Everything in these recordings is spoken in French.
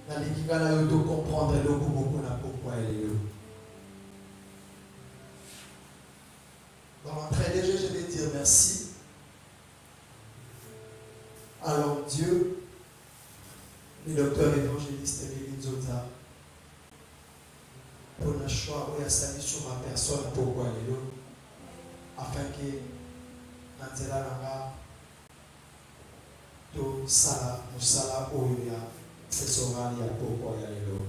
Dans l'équivalent, il faut comprendre beaucoup pourquoi elle est là. Dans l'entrée déjà, je vais dire merci. Alors Dieu, le docteur évangéliste Emeline Zoza, pour le choix où il a sali sur ma personne pourquoi elle est là, afin que Nantela Nanga, tout ça, Moussala, Ouya, c'est son mari pourquoi elle est là.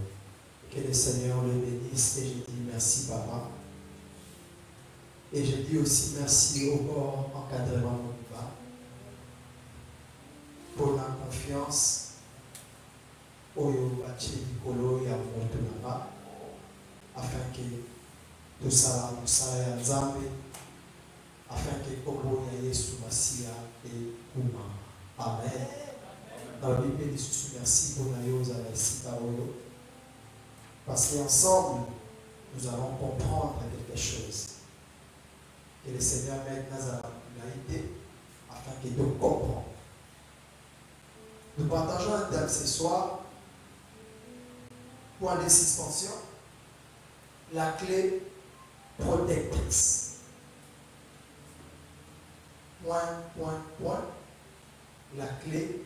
Que le Seigneur le bénisse et je dis merci Papa. Et je dis aussi merci au corps encadrement Mouba pour la confiance au Yobachi Kolo et à Montonaba afin que tout ça, Moussa et Nzambe, afin que Kobo et Yesu Massia et Kuma. Amen. Dans le Bible, merci pour Nayosa et Sitaoyo. Parce qu'ensemble, nous allons comprendre quelque chose. Que le Seigneur m'aide à l'aider afin qu'il nous comprenne. Nous partageons un thème ce soir. Point de suspension. La clé protectrice. Point. La clé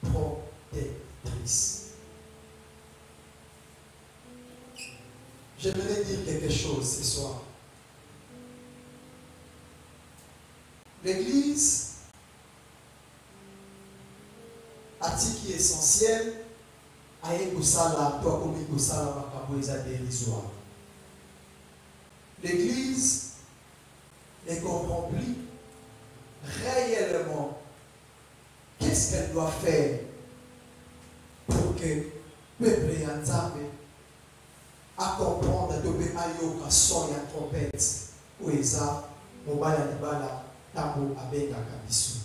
protectrice. J'aimerais dire quelque chose ce soir. L'Église a dit qui est essentiel à dérisoire. L'Église ne comprend plus réellement qu'est-ce qu'elle doit faire pour que le peuple Nzambe à comprendre de ayoka son ya trompette ou eza mobala libala tambo abenga kabisu.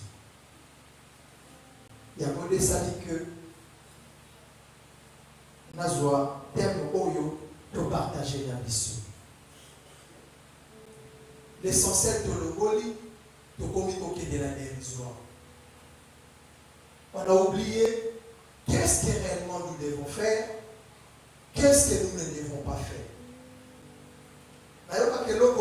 Ya mode sali que nazwa thème oyo to partager na bisu. L'essentiel de l'oboli to komi koke de la dérisoire. On a oublié qu'est-ce que réellement nous devons faire. Qu'est-ce que nous ne devons pas faire? D'ailleurs, que l'on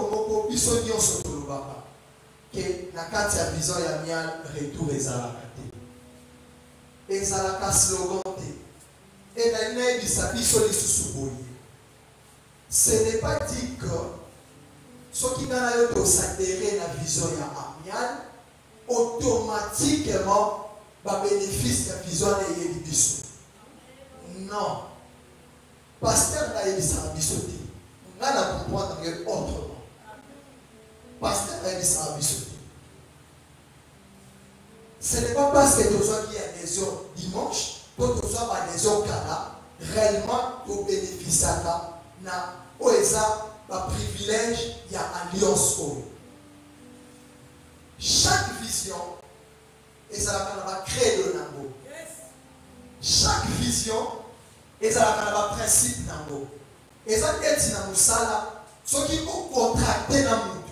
que na kati ya vision ya mial retour ezalaka te. Ezalaka slogan te. Et na ina ebisa biso lisusu boye. Ce n'est pas dit que ce qui na yo to s'adhérer na vision ya amial automatiquement va bénéfice ya vision ya yebi biso. Non. Pasteur n'a pas dit ça à bisoté. On a comprendre autrement. Pasteur n'a pas dit ça à bisoté. Ce n'est pas parce que nous sommes qui a des heures dimanche, que nous sommes à des heures cala, réellement nous bénéficions de un privilège, il y a alliance. Chaque vision, et ça va créer le nango. Chaque vision, et ça va un principe nango. Et ça dit dans Moussala, ceux qui ont contracté dans le monde,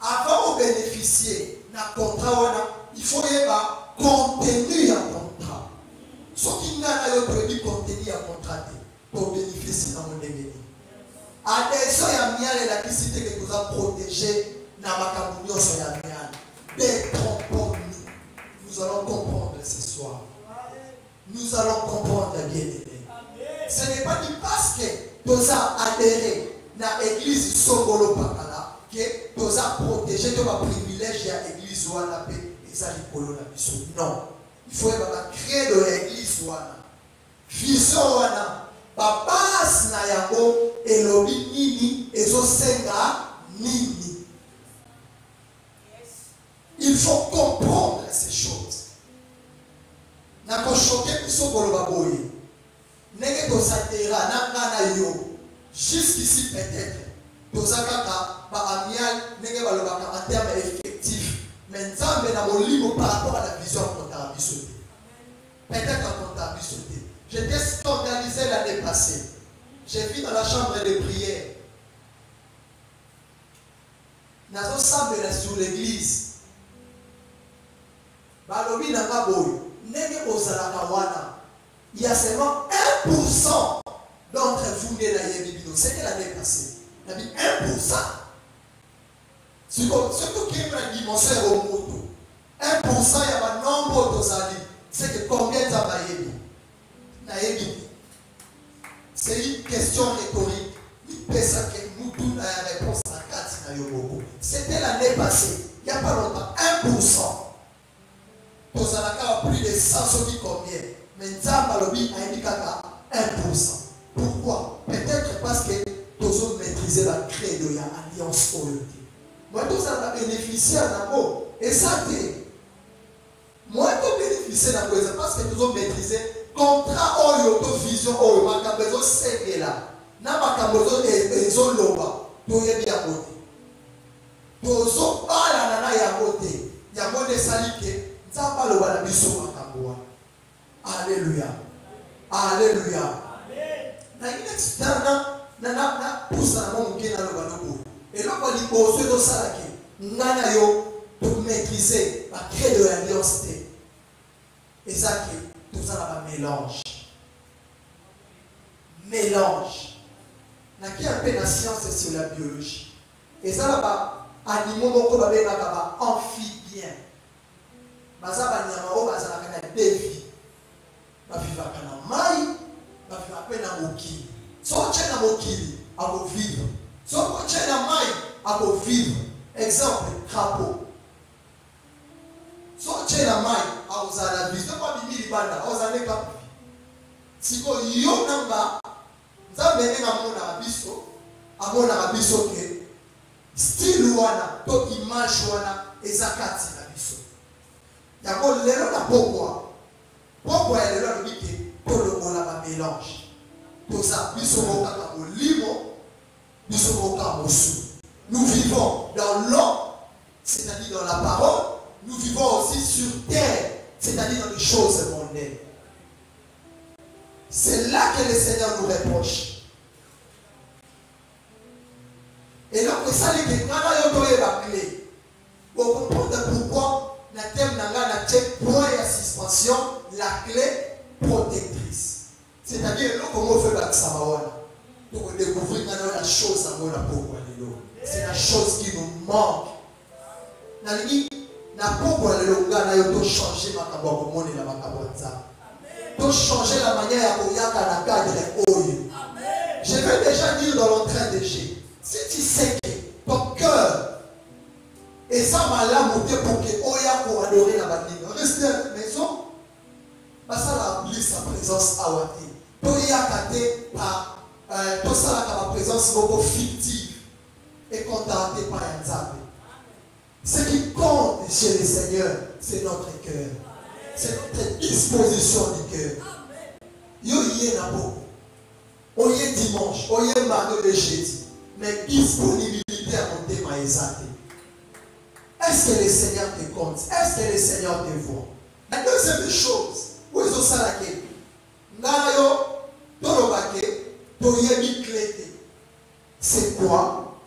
avant de bénéficier d'un contrat, il faut y avoir contenu à contrat. Ceux qui n'ont pas produit contenu à contrat pour bénéficier dans le monde. Adhésion à miel et la licité que nous avons protégé dans ma communion sur la miel. Détrompons-nous. Nous allons comprendre ce soir. Nous allons comprendre bien aimé. Ce n'est pas dit parce que nous avons adhéré à l'église Songolo Pakala que nous avons protégé de ma privilège à l'église Ouana et ça non. Il faut créer de l'église Ouana. Vision Ouana. Papas na yango elobi nini ezosenga nini. Il faut comprendre ces choses. Na ko choquer biso koloba boye. Nenge to satera na ngana yo. Jusqu'ici peut-être. Tozakaka ba amial nenge balobaka en termes effectifs. Mais nzambe na molimo par rapport à la vision comptable biso. Peut-être en comptable biso. J'étais scandalisé l'année passée. J'ai vu dans la chambre de prière. Nous sommes sur l'église. Il y a seulement un 1% d'entre vous n'est la Yébibino. C'était l'année passée. Il a dit 1%. Surtout qui est la dimension au moto. 1% il y a un nombre d'osali. C'est que combien ça va y c'est une question rhétorique. Il peut ça que nous donnons la réponse à 4 Yoboko. C'était l'année passée. Il n'y a pas longtemps. 1%. Nous avons plus de 100 qui combien. Mais Nzambalobi a indiqué 1%. Pourquoi? Peut-être parce que nous avons maîtrisé la créée de l'alliance orientée. Moi, nous avons bénéficié d'un mot. Et ça, moi, je bénéficié d'un mot. Parce que nous avons maîtrisé contrat oyo to vision oyo makambezo segela. Na makambezo ezo loba. Toye bien côté. Tozo bala na ya côté. Ya mode salike. Nzamba loba na biso makambo. Alléluia. Alléluia. Na inextana na pousa na mo mukena loba lobo. Et là quand il pose de ça qui ngana yo pour maîtriser la clé de l'alliance. Et ça qui tout ça là mélange. Mélange. Na qui un peu la science et sur la biologie. Et ça là animaux moko ba benga ba amphibien. Baza ba nyama o baza na kana devi. Ba viva kana mai, ba viva pena mokili. So tchena mokili a vivre. So tchena mai a vivre. Exemple crapaud. So tchena mai a uzala vie. So pas bimi libanda, a uzala ka. Siko yo namba nzambe nga mona biso, amona biso ke style wana to image wana ezakati na biso. Yako lelo na pokwa. Pokwa ya lelo bike to longola ba mélange. To ça biso moka ka molimo, biso moka mosu. Nous vivons dans l'eau, c'est-à-dire dans la parole. Nous vivons aussi sur terre, c'est-à-dire dans les choses mondaines. C'est là que le Seigneur nous reproche. Et donc, c'est ça que nous avons la clé. Pour comprendre pourquoi la thème n'a pas point de suspension, la clé protectrice. C'est-à-dire, comment on fait la Samawana pour découvrir la chose à mon apôtre. C'est la chose qui nous manque. Changer changer la manière je vais déjà dire dans l'entrain de G. Si tu sais que ton cœur et ça m'a là monté pour que Oya pour adorer la banine. Restez à la maison. Ça va oublier sa présence à Wati. Toya kate par tout ça la présence beaucoup fictive et contenté par Nzambe. Ce qui compte chez le Seigneur, c'est notre cœur. C'est notre disposition du cœur. Yo yé na beaucoup. Oye dimanche, oye mardi de jeudi. Mais disponibilité à monter ma exalté. Est-ce que le Seigneur te compte? Est-ce que le Seigneur te voit? La deuxième chose, où ils ont ça la clé. Nayo, Torobake, Toyebi Clété. C'est quoi?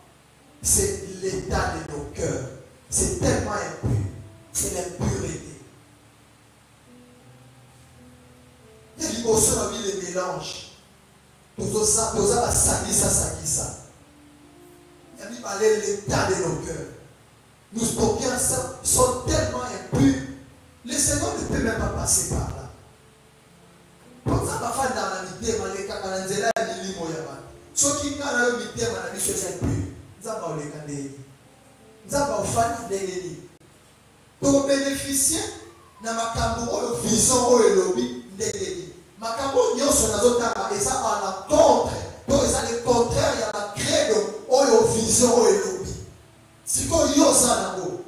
C'est l'état de nos cœurs. C'est tellement impur. C'est l'impureté. Il y a des mélanges. Tout ça, ça. Il y a mis parler l'état de nos cœurs. Nous stockons ça, sont tellement impurs. Le Seigneur ne peut même pas passer par là. Pour ça, ma femme dans la vie, les cacalanzela et les limoyama. Ceux qui n'ont pas eu de la vie, c'est impur. Nous avons les candés. Nous avons fait des lignes. Pour bénéficier, nous avons une vision et lobby des lignes. Makambo nyonso nazotanga eza à l'encontre. Donc eza le contraire ya la credo oyo vision oyo lobby. Siko yo sana go.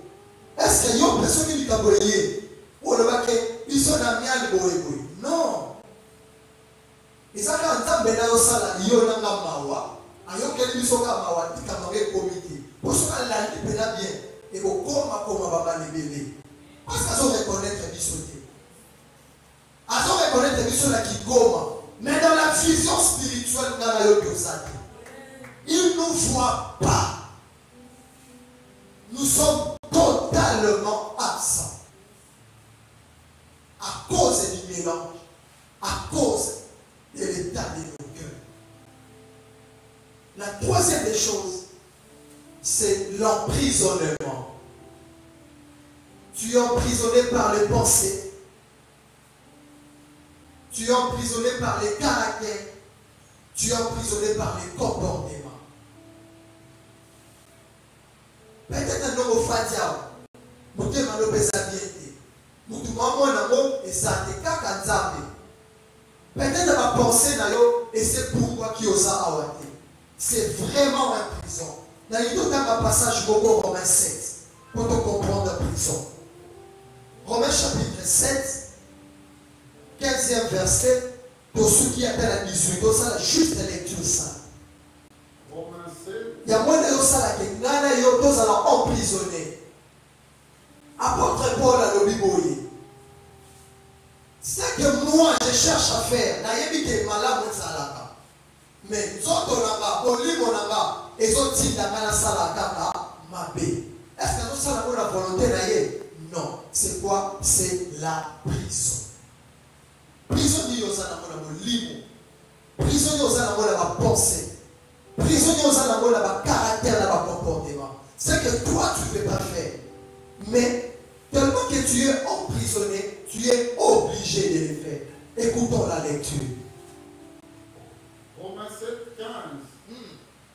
Est-ce que yo personne qui likaboye? Ou le baké biso na miali boye boye. Non. Eza ka nzambe na yo sala yo na mawa. Ayo keli biso ka mawa tika mangé comité. Pour ça la libéra bien et au koma baba libéré. Parce que ça reconnaître biso. À reconnaître que ceux qui goma. Mais dans la vision spirituelle, il ne nous voit pas. Nous sommes totalement absents. À cause du mélange, à cause de l'état de nos cœurs. La troisième des choses, c'est l'emprisonnement. Tu es emprisonné par les pensées. Tu es emprisonné par les caractères. Tu es emprisonné par les comportements. Peut-être un homme au Fadiao. Mouté Mano Besabiete. Moutou Maman Namo et Sante Kakanzabe. Peut-être ma pensée nayo et c'est pourquoi qui osa awate. C'est vraiment un prison. Dans un passage beaucoup Romains 7 pour te comprendre la prison. Romains chapitre 7, 15e verset, pour ceux qui appellent à 18, ça juste la lecture ça. Romains 7. Il y a moins de ça qui nana yo tous à emprisonner. Apôtre Paul à l'obiboye. C'est que moi je cherche à faire. Nayebi ke malade salaka. Mais zoto nanga, olimo nanga, et zoti nanga na salaka mabe. Est-ce que nous savons la volonté naye? Non. C'est quoi? C'est la prison. Prisonnier aux anamona molimo. Prisonnier aux anamona ma pensée. Prisonnier aux anamona ma caractère, ma comportement. C'est que toi tu ne peux pas faire. Mais tellement que tu es emprisonné, tu es obligé de le faire. Écoutons la lecture. Romains 7, 15.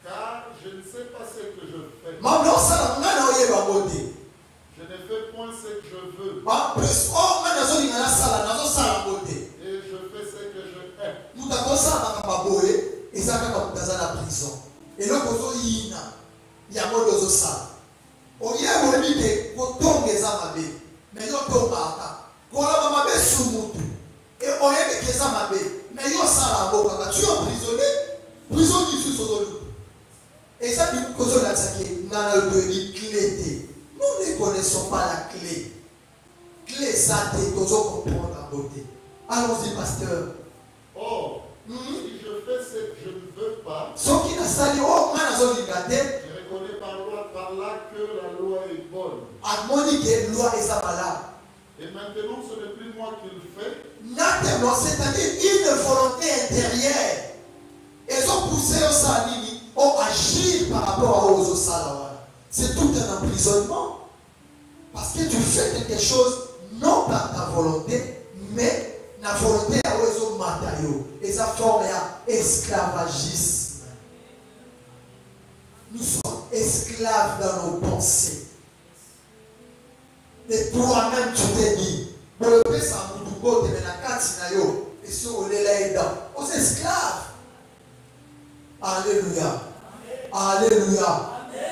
Car je ne sais pas ce que je fais. Je ne fais point ce que je veux. Et je fais ce que je hais. Et là, il y a un de ça. On y a un limite, on tombe les amabés. Mais on tombe à on a ma belle sous moutou. Et on y a des amabés. Mais on s'en va. Tu es emprisonné. Prisonnier sous son dos. Et ça, du coup, on a attaqué. On a le clé. Nous ne connaissons pas la clé. Clé, ça, tu dois comprendre la beauté. Allons-y, pasteur. Or, si je fais ce que je ne veux pas, je reconnais par là que la loi est bonne. Et maintenant, ce n'est plus moi qui le fais. C'est-à-dire une volonté intérieure. Ils ont poussé au salini, ont agi par rapport aux salawara. C'est tout un emprisonnement. Parce que tu fais quelque chose non par ta volonté, mais la volonté à oiseau matériau. Et ça forme à esclavagisme. Nous sommes esclaves dans nos pensées. Et toi-même, tu t'es dit, et sur les aux esclaves. Alléluia. Alléluia.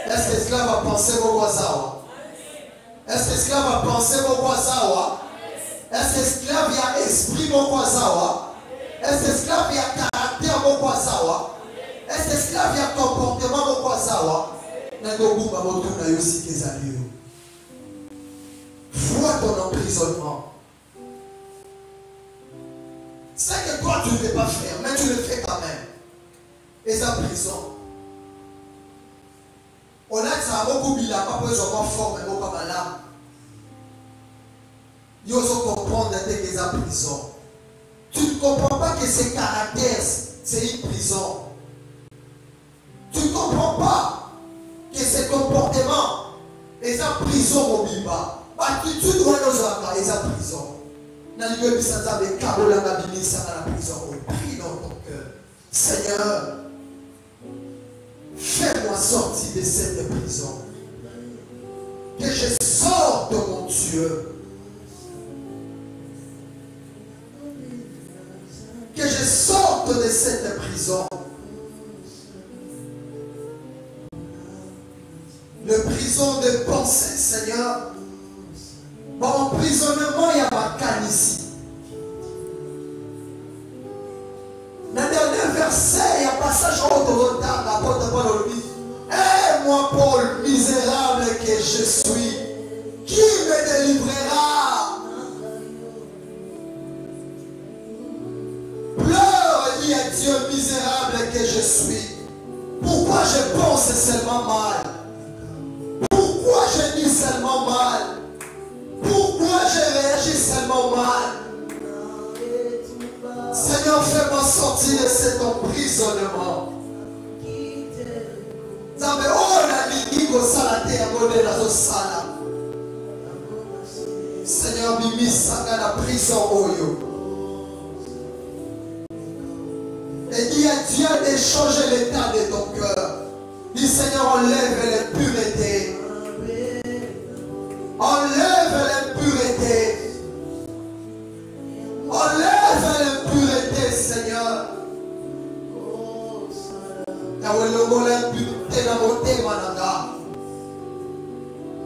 Est-ce que l'esclave a pensé au Wazawa? Est-ce que l'esclave a pensé au Wazawa? Est-ce que l'esclave a esprit au Wazawa? Est-ce que l'esclave a caractère au Wazawa? Est-ce que l'esclave a comportement au Wazawa? Vois ton emprisonnement. C'est que toi tu ne veux pas faire, mais tu le fais quand même. Et sa prison. On a ça beaucoup de pas pour avoir forme et beaucoup de l'âme. Il faut comprendre que c'est une prison. Tu ne comprends pas que ces caractères, c'est une prison. Tu ne comprends pas que ces comportements, c'est une prison au Biba. Tu dois nous avoir les prison. Dans le lieu de Satan, les carreaux la prison. Prie dans ton cœur. Seigneur, fais-moi sortir de cette prison. Que je sorte, mon Dieu. Que je sorte de cette prison. Le prison de pensée, Seigneur. Bon, emprisonnement, il y a ma canne ici. Dans le dernier verset, il y a un passage en haut de retard, l'apôtre Paul lui dit, hé, moi, Paul, misérable que je suis, qui me délivrera? Pleure et dis à Dieu, misérable que je suis. Pourquoi je pense seulement mal? Pourquoi je dis seulement mal? Pourquoi je réagis seulement mal? Seigneur, fais-moi sortir de cet emprisonnement. Nzambe oyo nalingi kosala te yango nde nazosala. Seigneur, bimisanga na prison oyo. Et dis à Dieu de changer l'état de ton cœur. Dis Seigneur, enlève l'impureté. Enlève l'impureté. Enlève l'impureté, Seigneur.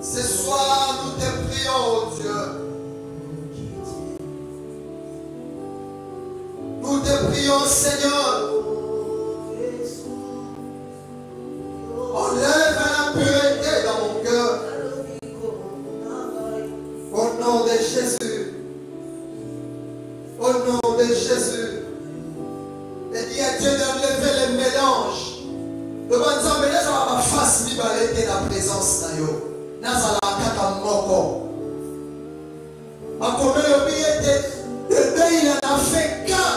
Ce soir, nous te prions, oh Dieu. Nous te prions, Seigneur. Enlève l'impureté dans mon cœur. Au nom de Jésus. Au nom de Jésus. Et dis à Dieu d'enlever les mélanges. Le bon Dieu, mais là, ça va face libérer la présence de Dieu. Nazala kaka moko. Akome yobiete de deux il en a fait qu'un.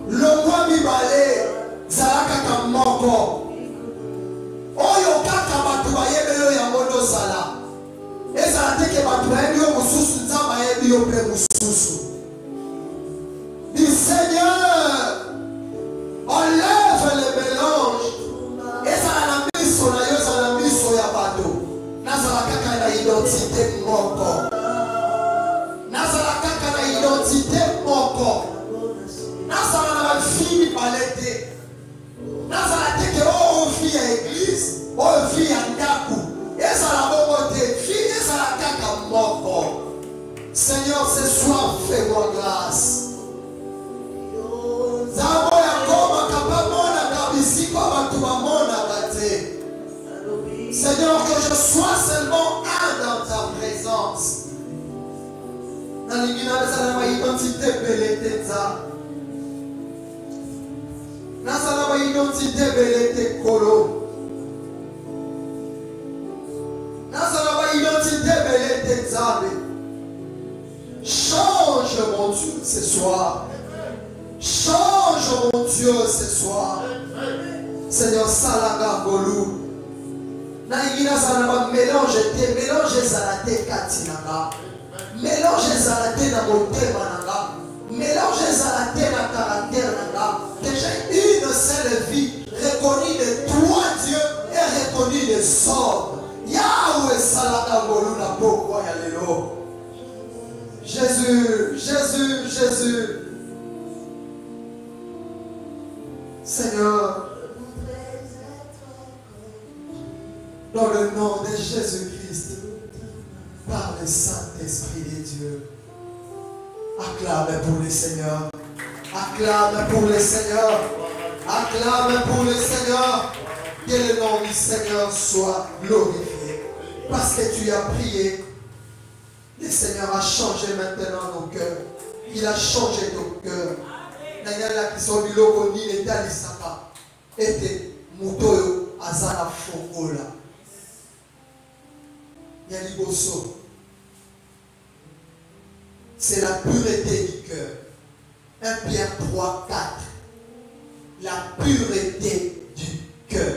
Le mois mibale zala kaka moko. Oyo kaka batu bayebelo ya mono zala. Ezala teke batu bayebi yo mususu nzamba yebi yo pe mususu. Dis Seigneur, enlève les mélanges. Ezala na miso na yo zala miso ya bato. Nazala kaka na identité moko. Nazala kaka na identité moko. Nazala na ba fille palete. Nazala teke o fille ya église, o fille ya ndaku. Ezala bongo te fille ezala kaka moko. Seigneur, ce soir fais-moi grâce. Zabo ya koma kapamona kabisiko batu bamona kate. Seigneur, que je sois seulement un dans ta présence. Nalingina bezala ma identité belete za. Nazala ma identité belete kolo. Nazala ma identité belete zabe. Change mon Dieu ce soir. Change mon Dieu ce soir. Seigneur, Salaga Golou. Naïgina Salama, mélange tes, mélange Salate Katinanga. Mélange Salate na moté mananga. Mélange Salate na caractère nanga. Que j'ai une seule vie, reconnue de toi Dieu et reconnue des hommes. Yahweh Salaga Golou na pourquoi yalelo. Jésus, Jésus, Jésus. Seigneur, dans le nom de Jésus-Christ, par le Saint-Esprit de Dieu, acclame pour le Seigneur, acclame pour le Seigneur, acclame pour le Seigneur, que le nom du Seigneur soit glorifié, parce que tu as prié, le Seigneur a changé maintenant nos cœurs, il a changé ton cœur. Nanyala kisobi loko ni etali saka ete mutoyo azala fongola yali boso. C'est la pureté du cœur. 1 Pierre 3, 4. La pureté du cœur.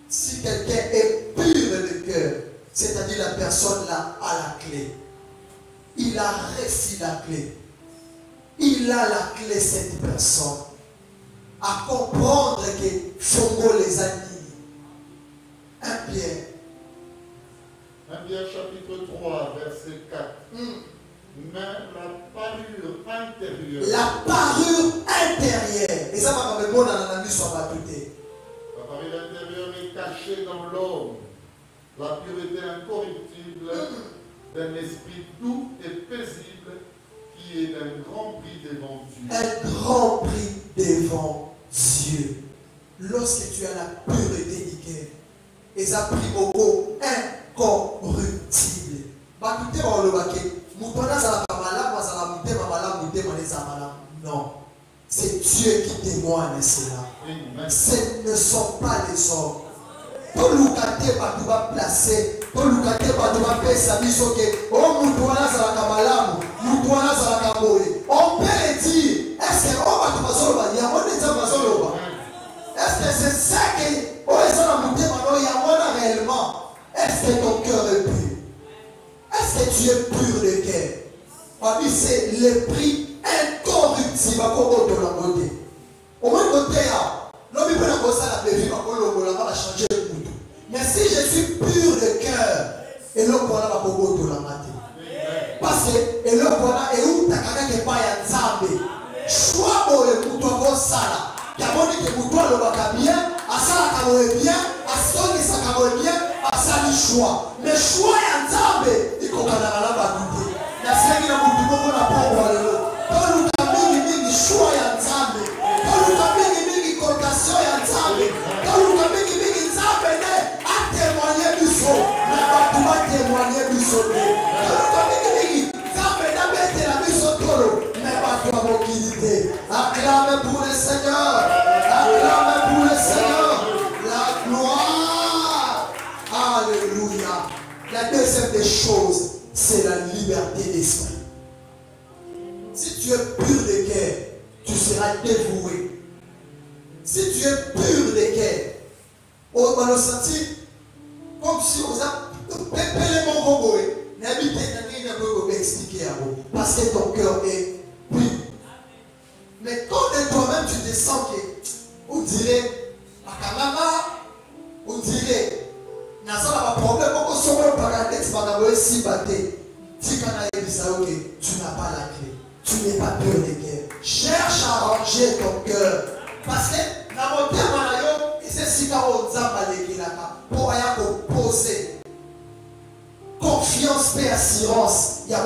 Si quelqu'un est pur de cœur, c'est-à-dire la personne là a la clé. Il a reçu la clé. Il a la clé, cette personne, à comprendre que Fongo les a mis. 1 Pierre. 1 Pierre chapitre 3, verset 4. Mais la parure intérieure. La parure intérieure. Et ça va me donner dans la nuit sur la beauté. La parure intérieure est cachée dans l'homme. La pureté incorruptible d'un esprit doux et paisible, qui est d'un grand prix devant Dieu. Un grand prix devant Dieu. Lorsque tu as la pureté du cœur, et ça prix beaucoup incorruptible. Non. C'est Dieu qui témoigne cela. Ce ne sont pas les hommes. Pour nous garder, tu vas placer. Pour nous garder, tu vas faire sa mission. Oh, nous doit la pur de cœur. C'est l'esprit incorruptible. Au moins, côté, l'homme peut la vie, va changer de couteau. Mais si je suis pur de cœur, et l'homme va beaucoup de la matin. Parce que l'homme est où tu as pas Nzambe. Choix pour le couteau comme ça. Il y a des gens qui ont bien, à ça bien, à ça bien, à ça le choix. Mais choix est Nzambe, il faut qu'on a la battude. Il y a ceux qui ont beaucoup de problèmes. Quand nous avons choix est Nzambe, quand nous avons collocation est Nzambe, quand nous avons Nzambe à témoigner du saut, mais pas tout témoigner du saut. Quand nous avons Nzambe à mettre la mise au taureau, mais pas tout mobilité. Acclame pour le Seigneur, acclame pour le Seigneur, la gloire. Alléluia. La deuxième des choses, c'est la liberté d'esprit. Si tu es pur de cœur, tu seras dévoué. Si tu es pur de cœur, on va le sentir comme si on a pépé mon robot. N'habitez pas de expliquer à vous. Parce que ton cœur est pur. Mais quand de toi-même tu te sens que, on dirait, on dirait, il y a un problème, on se met au paradis, tu n'as pas la clé. Tu n'es pas pur de cœur. Cherche à ranger ton cœur. Parce que la montée à c'est si pour poser confiance et assurance. Il y a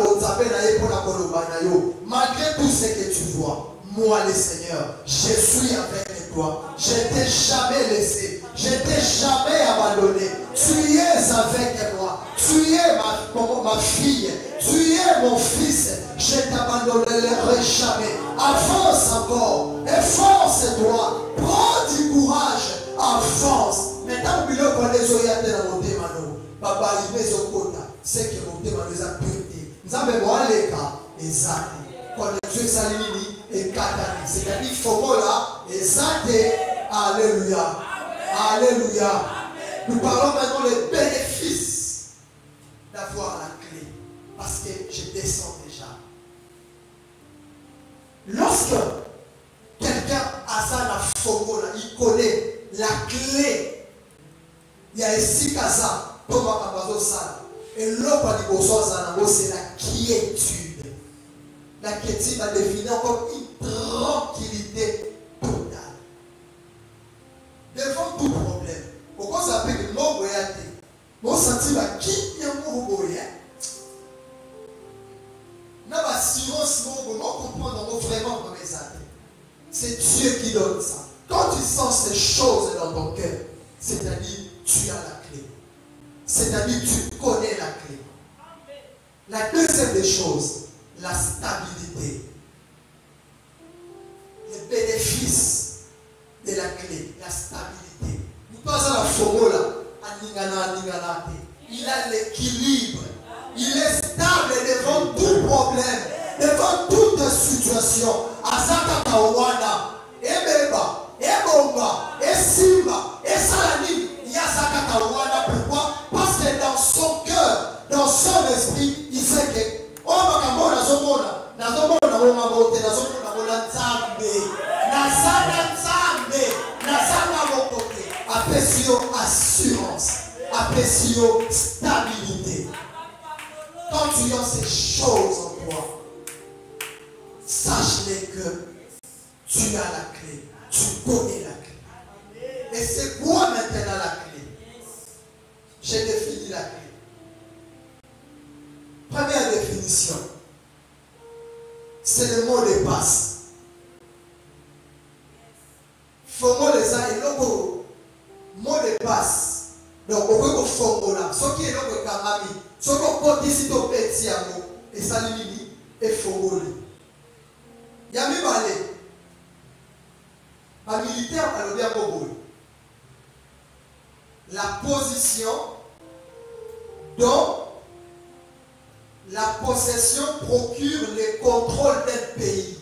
malgré tout ce que tu vois. Moi, le Seigneur, je suis avec toi. Je ne t'ai jamais laissé. Je ne t'ai jamais abandonné. Tu es avec moi. Tu es ma fille. Tu es mon fils. Je ne t'abandonnerai jamais. Avance encore. Efforce-toi. Prends du courage. Avance. Maintenant, il y a des Papa, il met au côté. C'est que mon thème nous a pureté. Nous avons les cas. Exact. Quand Dieu s'aligne et Katani. C'est-à-dire qu'il faut là. Exact. Alléluia. Alléluia. Nous parlons maintenant des bénéfices d'avoir la clé. Parce que je descends déjà. Lorsque quelqu'un a ça dans Fogo, il connaît la clé. Il y a ici Kaza. Et l'autre, c'est la quiétude. La quiétude va définir comme une tranquillité totale. Devant tout problème. Pourquoi ça s'appelle le mot boyate? Mon sentiment qui est un mot boyate? N'a pas assurance, comment comprendre vraiment dans mes années. C'est Dieu qui donne ça. Quand tu sens ces choses dans ton cœur, c'est-à-dire tu as la clé. C'est-à-dire tu connais la clé. La deuxième des choses, la stabilité. Les bénéfices de la clé, la stabilité. Nous passons la formule là, il a l'équilibre. Il est stable devant tout problème, devant toute situation. Azaka Kawana, Ebeba, Ebonga, Esimba, Esalani, Yazaka Kawana. Pourquoi? Parce que dans son cœur, dans son esprit, il sait que assurance, apprécions stabilité. Quand tu as ces choses en toi, sache-les que tu as la clé, tu connais la clé. Et c'est quoi maintenant la clé? J'ai défini la clé. Première définition, c'est le mot de passe. Faut mot de ça et logo mot de passe. Donc on peut faire là. Ce qui est logo kamami, ce qu'on peut dire si tu petit amour et ça limite et faut il y a même balé. Un militaire a le bien beau. La position dont la possession procure le contrôle d'un pays.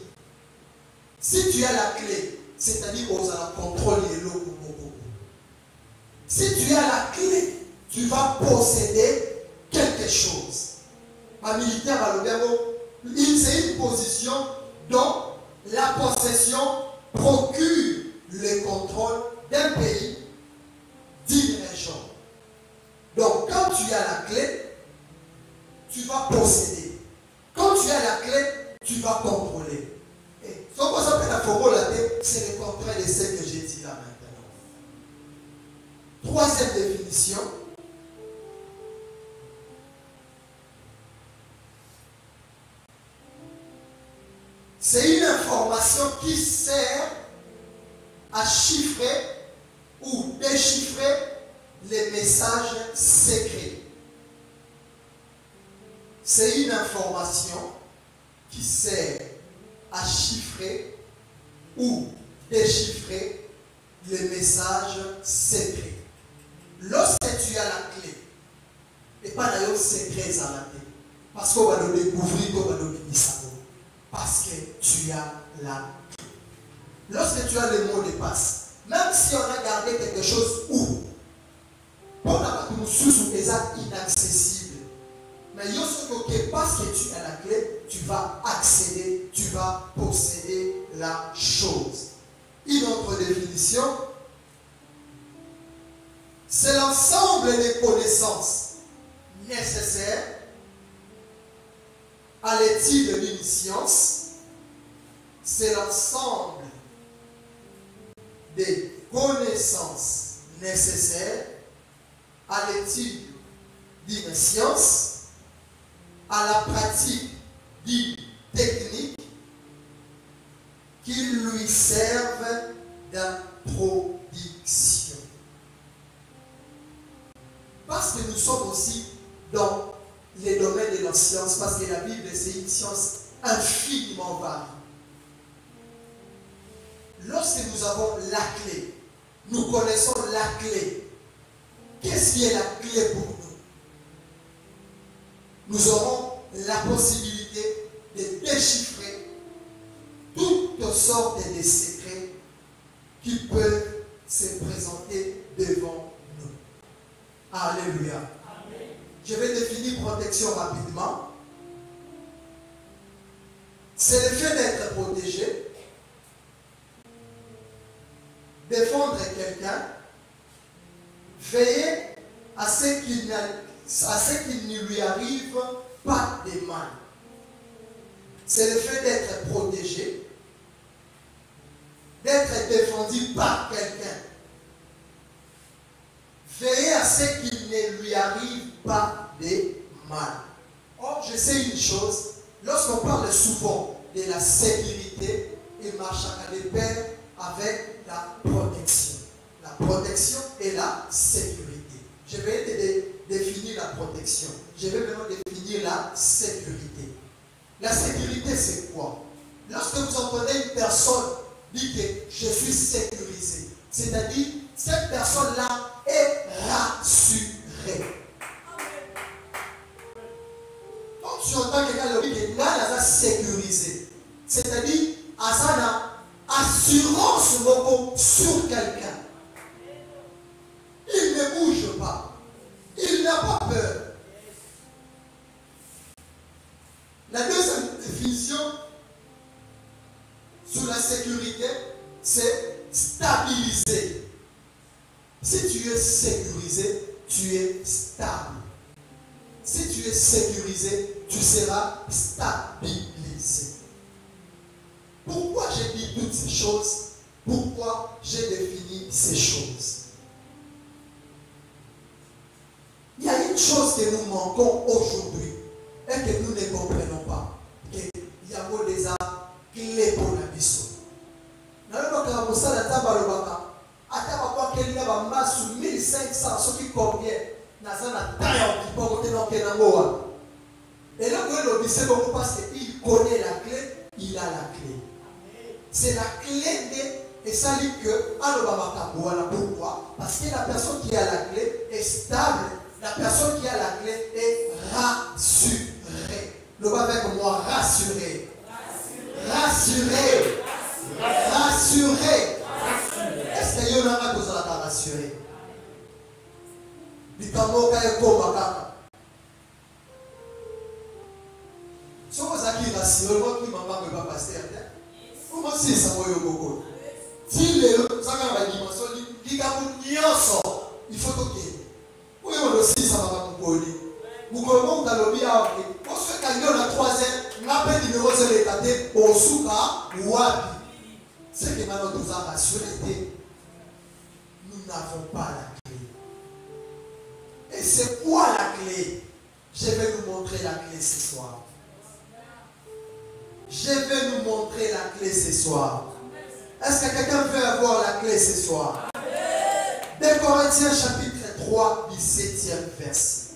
Si tu as la clé, c'est-à-dire qu'on a le contrôle de l'eau. Si tu as la clé, tu vas posséder quelque chose. Un militaire, c'est une position dont la possession procure le contrôle d'un pays, d'une région. Donc, quand tu as la clé, tu vas posséder. Quand tu as la clé, tu vas contrôler. Et ce qu'on s'appelle la formule, c'est le contraire de ce que j'ai dit là maintenant. Troisième définition. C'est une information qui sert à chiffrer ou déchiffrer les messages secrets. C'est une information qui sert à chiffrer ou déchiffrer les messages secrets. Lorsque tu as la clé, et pas d'ailleurs secret à la tête, parce qu'on va le découvrir, on va le dire. Parce que tu as la clé. Lorsque tu as le mot de passe, même si on a gardé quelque chose où, pour la nous sous inaccessible, mais parce que tu as la clé, tu vas accéder, tu vas posséder la chose. Une autre définition, c'est l'ensemble des connaissances nécessaires à l'étude d'une science. C'est l'ensemble des connaissances nécessaires à l'étude d'une science, à la pratique d'une technique qui lui servent d'introduction. Parce que nous sommes aussi dans les domaines de la science, parce que la Bible, c'est une science infiniment variée. Lorsque nous avons la clé, nous connaissons la clé. Qu'est-ce qui est la clé pour nous? Nous aurons la possibilité de déchiffrer toutes sortes de secrets qui peuvent se présenter devant nous. Alléluia. Amen. Je vais définir protection rapidement. C'est le fait d'être protégé, défendre quelqu'un, veiller à ce qu'il ne lui arrive pas de mal. C'est le fait d'être protégé, d'être défendu par quelqu'un. Veiller à ce qu'il ne lui arrive pas de mal. Or, je sais une chose, lorsqu'on parle souvent de la sécurité, il marche à de pair avec la protection. La protection et la sécurité. Je vais te définir la protection. Je vais maintenant définir la sécurité. La sécurité, c'est quoi? Lorsque vous entendez une personne dire que je suis sécurisé, c'est-à-dire cette personne-là est rassurée. Quand tu entends quelqu'un dire que là, est sécurisé, c'est-à-dire à ça, assurance sur quelqu'un. Il ne bouge pas. Il n'a pas peur. La deuxième définition sur la sécurité, c'est stabiliser. Si tu es sécurisé, tu es stable. Si tu es sécurisé, tu seras stabilisé. Pourquoi j'ai dit toutes ces choses? Pourquoi j'ai défini ces choses? Il y a une chose que nous manquons aujourd'hui et que nous ne comprenons pas. Il y a des clés pour la mission. Dans le cas où ça n'a pas le baka, à ta qu'il y a un masse 1500, ce qui convient, n'a pas taille qui peut monter dans le Moa. Et là, le c'est beaucoup parce qu'il connaît la clé, il a la clé. C'est la clé de. Et ça dit que, voilà pourquoi? Parce que la personne qui a la clé est stable. La personne qui a la clé est rassurée. Le bas avec moi, rassuré. Rassuré. Rassuré. Est-ce qu'il y en a besoin de rassurer? Si vous avez rassuré, vous qui maman ne va pas passer. Comment c'est ça, moi, Yoko? Si les autres, ça va être dimension, il faut que vous avez aussi ça va vous poser. Vous comment vous allez bien pour ceux qui ont la troisième, l'appel numéro 0 est daté au Souka ou Wabi. C'est que maintenant nous avons rassuré, nous n'avons pas la clé. Et c'est quoi la clé? Je vais vous montrer la clé ce soir. Je vais nous montrer la clé ce soir. Est-ce que quelqu'un veut avoir la clé ce soir? 2 Corinthiens chapitre 3, 17e verset.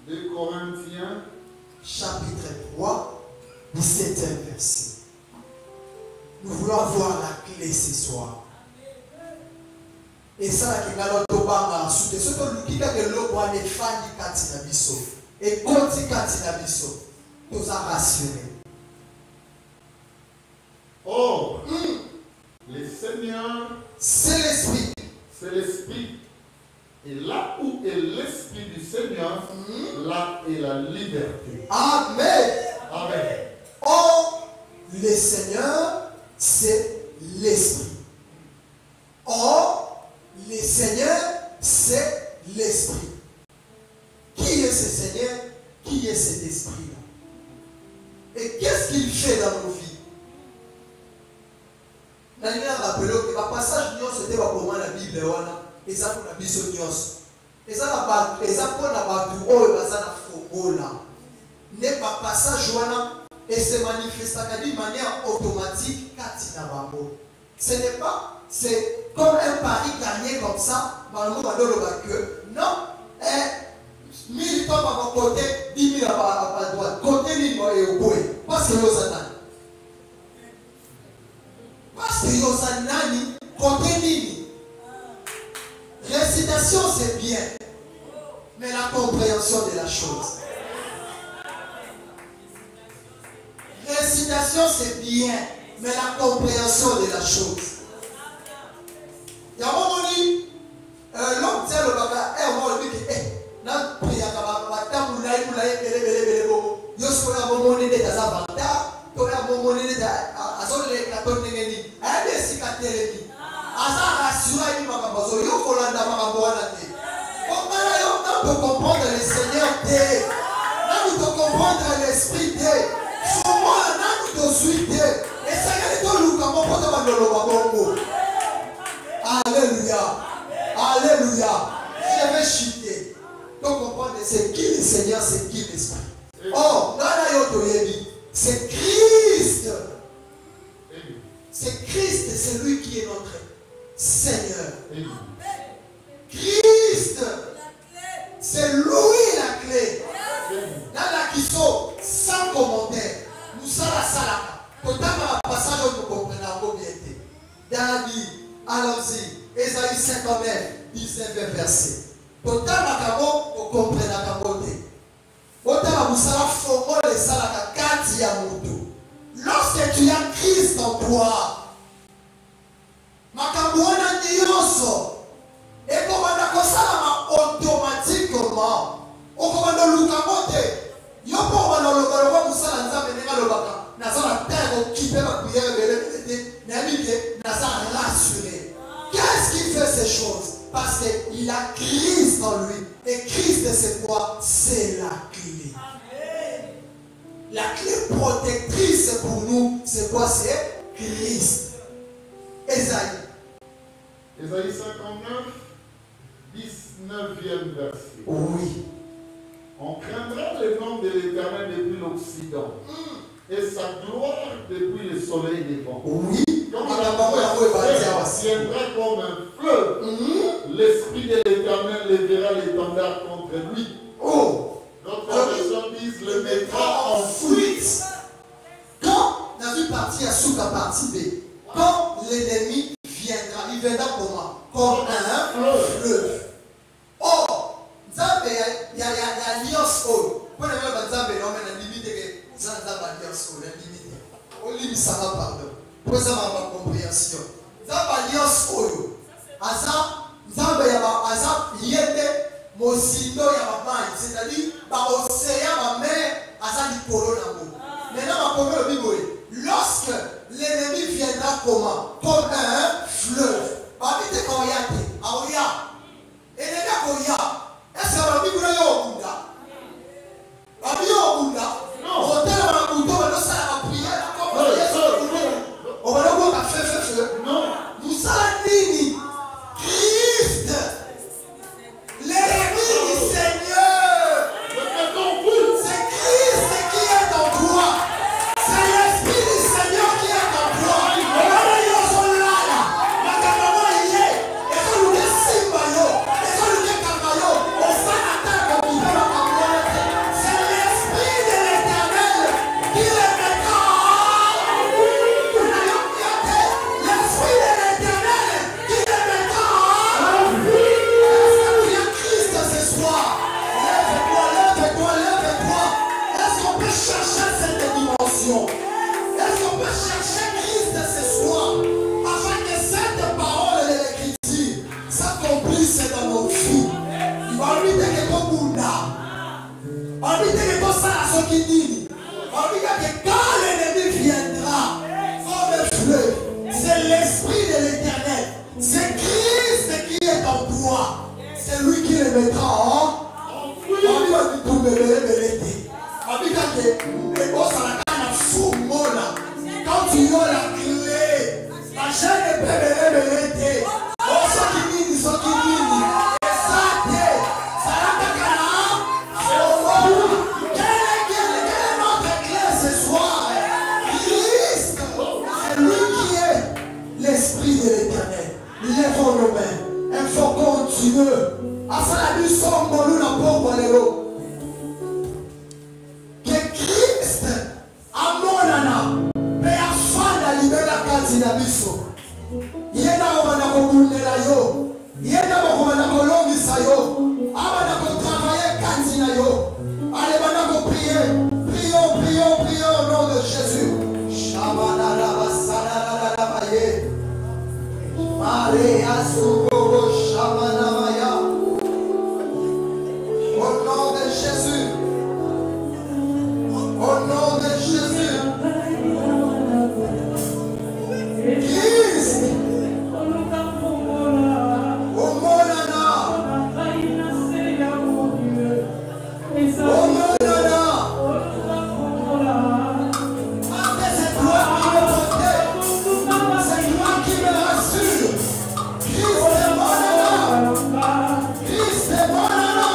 2 Corinthiens chapitre 3, 17e verset. Nous voulons avoir la clé ce soir. Et ça, qui est dans le sous ce que nous que l'eau doit les fans du Katinabiso. Et quand il Katinabiso, nous a rassurés. Or, le Seigneur, c'est l'Esprit. C'est l'Esprit. Et là où est l'Esprit du Seigneur, là est la liberté. Amen. Amen. Or, le Seigneur, c'est l'Esprit. Or, le Seigneur, c'est l'Esprit. Qui est ce Seigneur? Qui est cet Esprit-là? Et qu'est-ce qu'il fait dans nos vies? Nous avons rappelé que le passage, c'était pour la Bible. Et ça pour la Bible. Et ça pour la Bible. N'est pas passage et se manifeste de manière automatique. Ce n'est pas, c'est comme un pari gagné comme ça. Non, 1000 tommes à mon côté, 10 000 à ma droite. Côté libre et au bout. Parce que nous avons. Parce que Yosanani, côté ligne. Récitation c'est bien, mais la compréhension de la chose. Récitation c'est bien, mais la compréhension de la chose. Il y a un moment dit, l'homme tient le baga, et on va lui dire, n'a pris à Kabata, moulaï, yo suis à mon monnaie de Tazavanta. Pour comprendre le Seigneur, nous devons comprendre l'Esprit. Souvent, nous devons suivre. Et ça, alléluia. Alléluia. Je vais chuter. Donc, comprendre c'est qui le Seigneur, c'est qui l'Esprit. Oh, c'est Christ. C'est Christ, c'est lui qui est notre Seigneur. Christ, c'est lui la clé. Dans la question, sans commentaire, nous sommes la salle. Quand on passage, nous comprenons bien. Dans la Bible, allons-y, Ésaïe 59, 19 verset. Quand on comprend la beauté. Lorsque tu as Christ en toi, Makabouana Nyoso, et comme on a automatiquement, on commande le Lukamote, Yoko on a le Galoba Moussala Nzambe Negalobaka, Nazara Terre qui peut ma prière de Namike, Nazara rassuré. Qu'est-ce qui fait ces choses? Parce qu'il a Christ en lui. Et Christ, c'est quoi? C'est la clé. La clé protectrice pour nous, c'est quoi? C'est Christ. Ésaïe. Ésaïe 59, 19e verset. Oui. On craindra le nom de l'Éternel depuis l'Occident et sa gloire depuis le soleil des vents. Oui. Quand viendra comme un fleuve, l'Esprit de l'Éternel lèvera l'étendard contre lui. Oh! Notre version dit le mettra en fuite. Quand, dans une partie à Souka, partie B, quand l'ennemi viendra, il viendra comment? Comme un fleuve. Or, Nzambe, il y a alliance. Pour le même Nzambe, il y a une limite que Nzambe alliance, la limite. On limite ça va pardon. Pour ça, ma compréhension. Nzambe alliance, Nzambe, il y a yende, Mosindo, il y a ma main. C'est-à-dire, l'océan, ma mer, Lorsque l'ennemi viendra comment? Comme un fleuve. Est-ce que la Bible est au Bouddha? La Bible est au Bouddha? Non. On va faire. Non. Nous allons Christ, l'ennemi du Seigneur. C'est Christ qui est en toi. C'est l'Esprit du Seigneur qui est en toi. Est-ce qu'on peut chercher Christ ce soir afin que cette parole de l'Écriture s'accomplisse dans nos vies? On va lui dire que ton Bouddha, on va lui dire que ton sang qui dit, on va lui dire que quand l'ennemi viendra comme un fleuve, c'est l'Esprit de l'Éternel, c'est Christ qui est en toi, c'est lui qui le mettra en quand tu as la clé, la chaîne est bébé. Oh, ça qui dit, ça qui dit. Et ça, ça quelle est notre clé ce soir? Christ, c'est lui qui est l'Esprit de l'Éternel. Lèvons nos mains, invoquons Dieu. Afin de nous sommes nous la pauvre l'élo. Que Christ, amonana, mais afin d'allumer la carte d'Abisso. Yena omana komunela yo, yena omana kolongisa yo, abana ko travailler kantina yo. Allez bana ko prions au nom de Jésus. Shabana la basana la baye. Maria sugo shabana maya. Au nom de Jésus. Au nom de Jésus. Christ. Au Monana. Au Monana. C'est toi qui me protège. C'est toi qui me rassure. Christ est Monana. Christ est Monana.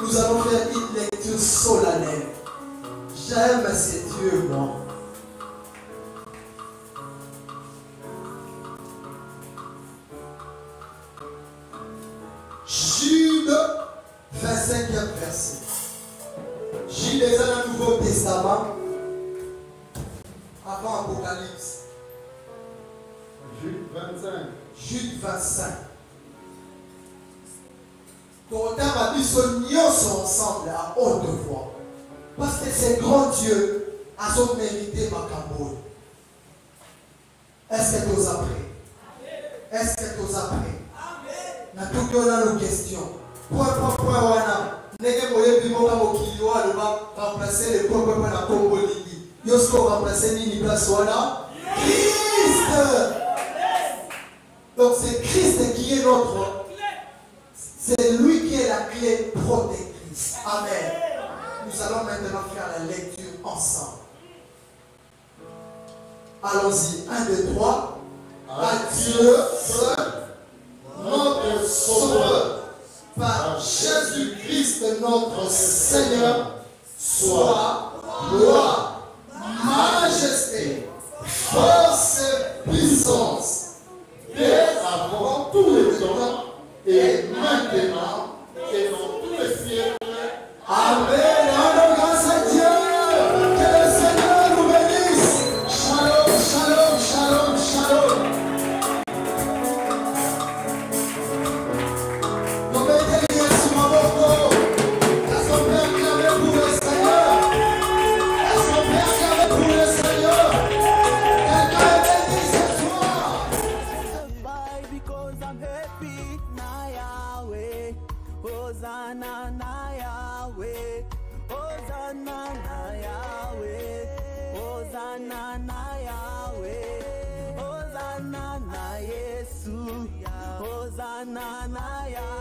Nous allons faire une lecture solennelle. J'aime ces dieux, moi. Jude, 25e verset. Jude est dans le Nouveau Testament avant Apocalypse. Jude 25. Jude 25. Quand on a dit ce nyonso ensemble à haute voix. Parce que c'est grand Dieu a son mérité ma camoule. Est-ce que tu as appris? Est-ce que tu as appris? Na tout le monde a une question. Point, wana. Nege moye bimoka mokili wa loba remplacer le point na Congo Lili. Yosko remplacer nini place wana? Christ. Donc c'est Christ qui est notre. C'est lui qui est la clé protectrice. Amen. Nous allons maintenant faire la lecture ensemble. Allons-y. 1, 2, 3. à Dieu seul, notre Sauveur, par Jésus-Christ notre Seigneur, soit gloire, majesté, force et puissance, dès avant tous les temps, et maintenant, et dans tous les siècles. Amen. Rendons grâce à Dieu. Que le Seigneur nous bénisse. Shalom, shalom, shalom, shalom. Nous mettons sur ma boco. Est-ce qu'on peut acclamer pour le Seigneur? Est-ce qu'on peut acclamer pour le Seigneur? Quelqu'un est béni ce soir. Because I'm happy, na Yahweh. Hosanna, na Yahweh. Hosanna, na Yahweh. Hosanna, na Yahweh. Hosanna, na Yesu. Hosanna, na Yahweh.